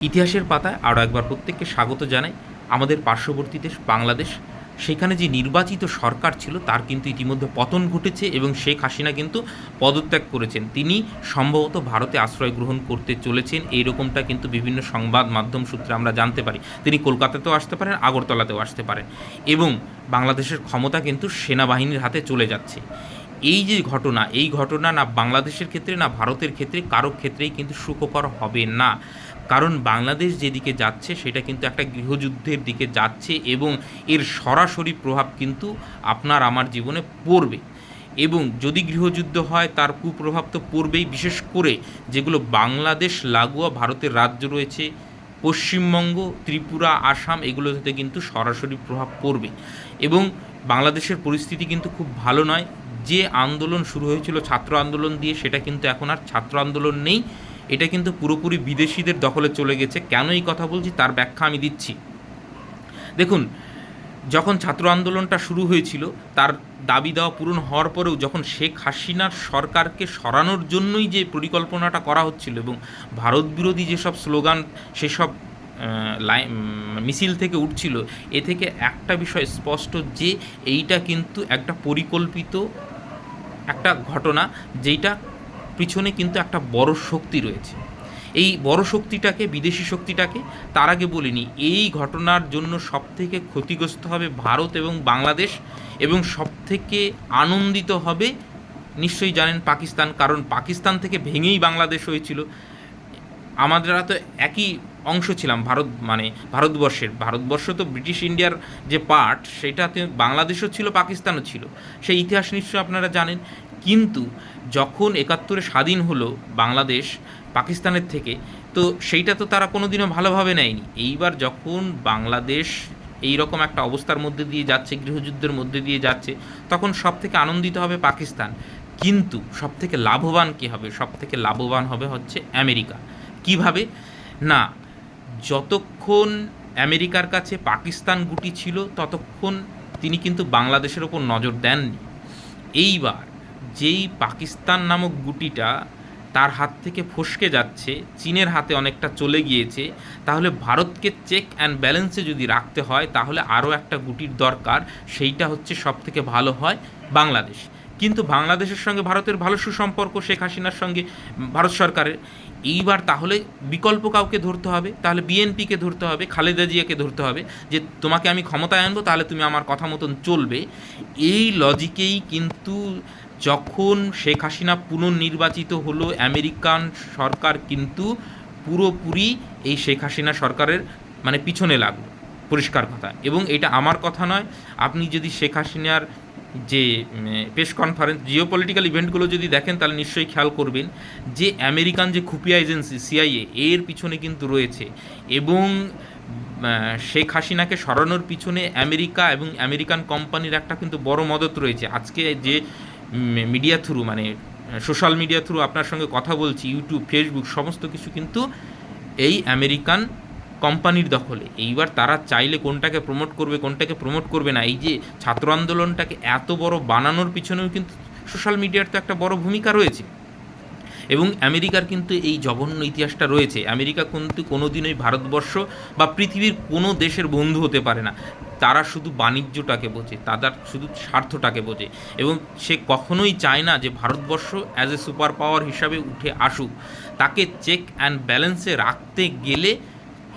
ইতিহাসের পাতায় আরও একবার প্রত্যেককে স্বাগত জানাই। আমাদের পার্শ্ববর্তী দেশ বাংলাদেশ, সেখানে যে নির্বাচিত সরকার ছিল তার কিন্তু ইতিমধ্যে পতন ঘটেছে এবং শেখ হাসিনা কিন্তু পদত্যাগ করেছেন। তিনি সম্ভবত ভারতে আশ্রয় গ্রহণ করতে চলেছেন, এইরকমটা কিন্তু বিভিন্ন সংবাদ মাধ্যম সূত্রে আমরা জানতে পারি। তিনি কলকাতাতেও আসতে পারেন, আগরতলাতেও আসতে পারেন এবং বাংলাদেশের ক্ষমতা কিন্তু সেনাবাহিনীর হাতে চলে যাচ্ছে। এই যে ঘটনা, এই ঘটনা না বাংলাদেশের ক্ষেত্রে না ভারতের ক্ষেত্রে কারো ক্ষেত্রেই কিন্তু সুখকর হবে না। কারণ বাংলাদেশ যেদিকে যাচ্ছে সেটা কিন্তু একটা গৃহযুদ্ধের দিকে যাচ্ছে এবং এর সরাসরি প্রভাব কিন্তু আপনার আমার জীবনে পড়বে। এবং যদি গৃহযুদ্ধ হয় তার কুপ্রভাব তো পড়বেই, বিশেষ করে যেগুলো বাংলাদেশ লাগোয়া ভারতের রাজ্য রয়েছে, পশ্চিমবঙ্গ, ত্রিপুরা, আসাম, এগুলোতে কিন্তু সরাসরি প্রভাব পড়বে। এবং বাংলাদেশের পরিস্থিতি কিন্তু খুব ভালো নয়। যে আন্দোলন শুরু হয়েছিল ছাত্র আন্দোলন দিয়ে, সেটা কিন্তু এখন আর ছাত্র আন্দোলন নেই, এটা কিন্তু পুরোপুরি বিদেশিদের দখলে চলে গেছে। কেন এই কথা বলছি তার ব্যাখ্যা আমি দিচ্ছি। দেখুন, যখন ছাত্র আন্দোলনটা শুরু হয়েছিল তার দাবি দেওয়া পূরণ হওয়ার পরেও যখন শেখ হাসিনার সরকারকে সরানোর জন্যই যে পরিকল্পনাটা করা হচ্ছিল এবং ভারত বিরোধী যেসব স্লোগান সেসব মিছিল থেকে উঠছিল, এ থেকে একটা বিষয় স্পষ্ট যে এইটা কিন্তু একটা পরিকল্পিত একটা ঘটনা, যেইটা পিছনে কিন্তু একটা বড় শক্তি রয়েছে। এই বড় শক্তিটাকে, বিদেশি শক্তিটাকে তার আগে বলিনি, এই ঘটনার জন্য সবথেকে ক্ষতিগ্রস্ত হবে ভারত এবং বাংলাদেশ, এবং সবথেকে আনন্দিত হবে নিশ্চয়ই জানেন পাকিস্তান, কারণ পাকিস্তান থেকে ভেঙেই বাংলাদেশ হয়েছিল। আমরা তো একই অংশ ছিলাম, ভারতবর্ষ তো ব্রিটিশ ইন্ডিয়ার যে পার্ট সেটাতে বাংলাদেশও ছিল, পাকিস্তানও ছিল, সেই ইতিহাস নিশ্চয়ই আপনারা জানেন। কিন্তু যখন ৭১-এ স্বাধীন হলো বাংলাদেশ পাকিস্তানের থেকে, তো সেইটা তো তারা কোনোদিনও ভালোভাবে নেয়নি। এইবার যখন বাংলাদেশ এই রকম একটা অবস্থার মধ্যে দিয়ে যাচ্ছে, গৃহযুদ্ধের মধ্যে দিয়ে যাচ্ছে, তখন সব থেকে আনন্দিত হবে পাকিস্তান। কিন্তু সব থেকে লাভবান কী হবে? সব থেকে লাভবান হবে হচ্ছে আমেরিকা। কিভাবে? না, যতক্ষণ আমেরিকার কাছে পাকিস্তান গুটি ছিল ততক্ষণ তিনি কিন্তু বাংলাদেশের ওপর নজর দেননি। এইবার যেই পাকিস্তান নামক গুটিটা তার হাত থেকে ফসকে যাচ্ছে, চীনের হাতে অনেকটা চলে গিয়েছে, তাহলে ভারতকে চেক অ্যান্ড ব্যালেন্সে যদি রাখতে হয় তাহলে আরও একটা গুটির দরকার, সেইটা হচ্ছে সব থেকে ভালো হয় বাংলাদেশ। কিন্তু বাংলাদেশের সঙ্গে ভারতের ভালো সুসম্পর্ক, শেখ হাসিনার সঙ্গে ভারত সরকারের। এইবার তাহলে বিকল্প কাউকে ধরতে হবে, তাহলে বিএনপিকে ধরতে হবে, খালেদা জিয়াকে ধরতে হবে, যে তোমাকে আমি ক্ষমতায় আনবো, তাহলে তুমি আমার কথা মতন চলবে। এই লজিকেই কিন্তু যখন শেখ হাসিনা পুনর্নির্বাচিত হলো, আমেরিকান সরকার কিন্তু পুরোপুরি এই শেখ হাসিনা সরকারের পিছনে লাগলো, পরিষ্কার কথা। এবং এটা আমার কথা নয়, আপনি যদি শেখ হাসিনার যে প্রেস কনফারেন্স, জিওপলিটিক্যাল ইভেন্টগুলো যদি দেখেন তাহলে নিশ্চয়ই খেয়াল করবেন যে আমেরিকান যে খুফিয়া এজেন্সি সিআইএ, এর পিছনে কিন্তু রয়েছে। এবং শেখ হাসিনাকে সরানোর পিছনে আমেরিকা এবং আমেরিকান কোম্পানির একটা কিন্তু বড় মদত রয়েছে। আজকে যে media through, social media through আপনার সঙ্গে কথা বলছি, ইউটিউব, ফেসবুক, সমস্ত কিছু কিন্তু এই আমেরিকান কোম্পানির দখলে। এইবার তারা চাইলে কোনটাকে প্রমোট করবে, কোনটাকে প্রমোট করবে না। এই যে ছাত্র আন্দোলনটাকে এত বড় বানানোর পিছনেও কিন্তু সোশ্যাল মিডিয়ার তো একটা বড় ভূমিকা রয়েছে। এবং আমেরিকার কিন্তু এই জঘন্য ইতিহাসটা রয়েছে। আমেরিকা কিন্তু কোনোদিনই ভারতবর্ষ বা পৃথিবীর কোনো দেশের বন্ধু হতে পারে না। তারা শুধু বাণিজ্যটাকে বোঝে, তাদের শুধু স্বার্থটাকে বোঝে, এবং সে কখনোই চায় না যে Bharatvarsha as a super power হিসাবে উঠে আসুক। তাকে চেক অ্যান্ড ব্যালেন্সে রাখতে গেলে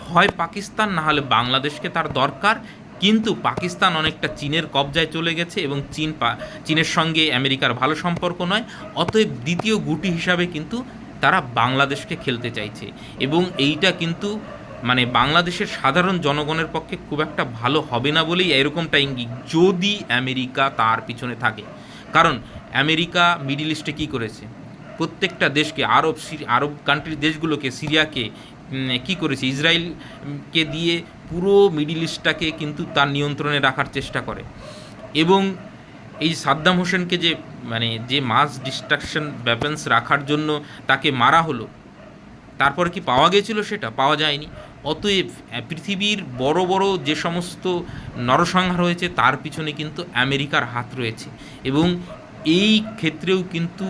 হয় পাকিস্তান, না হলে বাংলাদেশকে তার দরকার। কিন্তু পাকিস্তান অনেকটা চীনের কবজায় চলে গেছে এবং চীনের সঙ্গে আমেরিকার ভালো সম্পর্ক নয়, অতএব দ্বিতীয় গুটি হিসাবে কিন্তু তারা বাংলাদেশকে খেলতে চাইছে। এবং এইটা কিন্তু বাংলাদেশের সাধারণ জনগণের পক্ষে খুব একটা ভালো হবে না বলেই এরকমটা ইঙ্গিত, যদি আমেরিকা তার পিছনে থাকে। কারণ আমেরিকা মিডিল ইস্টে কী করেছে? প্রত্যেকটা দেশকে, আরব কান্ট্রির দেশগুলোকে, সিরিয়াকে কী করেছে? ইসরায়েলকে দিয়ে পুরো মিডিল ইস্টটাকে কিন্তু তার নিয়ন্ত্রণে রাখার চেষ্টা করে। এবং এই সাদ্দাম হোসেনকে যে মাস ডিস্ট্রাকশন ওয়েপন্স রাখার জন্য তাকে মারা হলো, তারপরে কি পাওয়া গেছিল? সেটা পাওয়া যায়নি। অতএব পৃথিবীর বড় বড় যে সমস্ত নরসংহার হয়েছে তার পিছনে কিন্তু আমেরিকার হাত রয়েছে। এবং এই ক্ষেত্রেও কিন্তু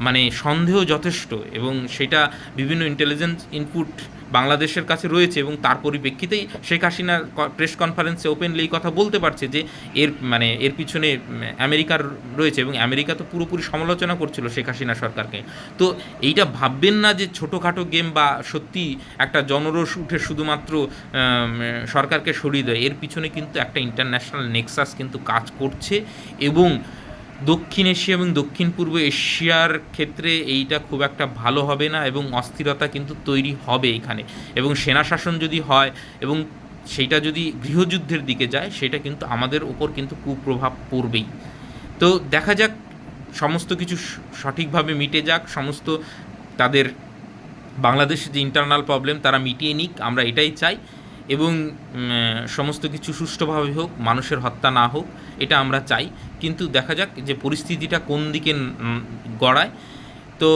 মানে সন্দেহ যথেষ্ট, এবং সেটা বিভিন্ন ইন্টেলিজেন্স ইনপুট বাংলাদেশের কাছে রয়েছে, এবং তার পরিপ্রেক্ষিতেই শেখ হাসিনা প্রেস কনফারেন্সে ওপেনলি এই কথা বলতে পারছে যে এর পিছনে আমেরিকার রয়েছে, এবং আমেরিকা তো পুরোপুরি সমালোচনা করছিল শেখ হাসিনা সরকারকে। তো এইটা ভাববেন না যে ছোটোখাটো গেম বা সত্যি একটা জনরোষ উঠে শুধুমাত্র সরকারকে সরিয়ে দেয়। এর পিছনে কিন্তু একটা ইন্টারন্যাশনাল নেক্সাস কিন্তু কাজ করছে, এবং দক্ষিণ এশিয়া এবং দক্ষিণ পূর্ব এশিয়ার ক্ষেত্রে এইটা খুব একটা ভালো হবে না, এবং অস্থিরতা কিন্তু তৈরি হবে এখানে, এবং সেনা শাসন যদি হয় এবং সেইটা যদি গৃহযুদ্ধের দিকে যায়, সেটা কিন্তু আমাদের ওপর কিন্তু কুপ্রভাব পড়বেই। তো দেখা যাক, সমস্ত কিছু সঠিকভাবে মিটে যাক, সমস্ত তাদের বাংলাদেশের যে ইন্টারনাল প্রবলেম তারা মিটিয়ে নিক, আমরা এটাই চাই, এবং সমস্ত কিছু সুষ্ঠুভাবে হোক, মানুষের হত্যা না হোক, এটা আমরা চাই। কিন্তু দেখা যাক যে পরিস্থিতিটা কোন দিকে গড়ায়। তো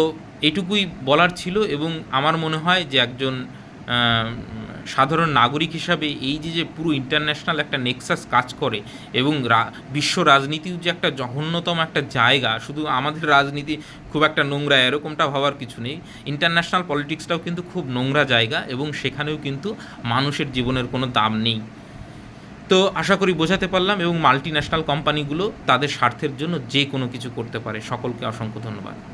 এটুকুই বলার ছিল, এবং আমার মনে হয় যে একজন সাধারণ নাগরিক হিসাবে এই যে পুরো ইন্টারন্যাশনাল একটা নেক্সাস কাজ করে, এবং বিশ্ব রাজনীতির যে একটা জঘন্যতম একটা জায়গা, শুধু আমাদের রাজনীতি খুব একটা নোংরা এরকমটা ভাবার কিছু নেই, ইন্টারন্যাশনাল পলিটিক্সটাও কিন্তু খুব নোংরা জায়গা, এবং সেখানেও কিন্তু মানুষের জীবনের কোনো দাম নেই। তো আশা করি বোঝাতে পারলাম, এবং মাল্টি ন্যাশনাল কোম্পানিগুলো তাদের স্বার্থের জন্য যে কোনো কিছু করতে পারে। সকলকে অসংখ্য ধন্যবাদ।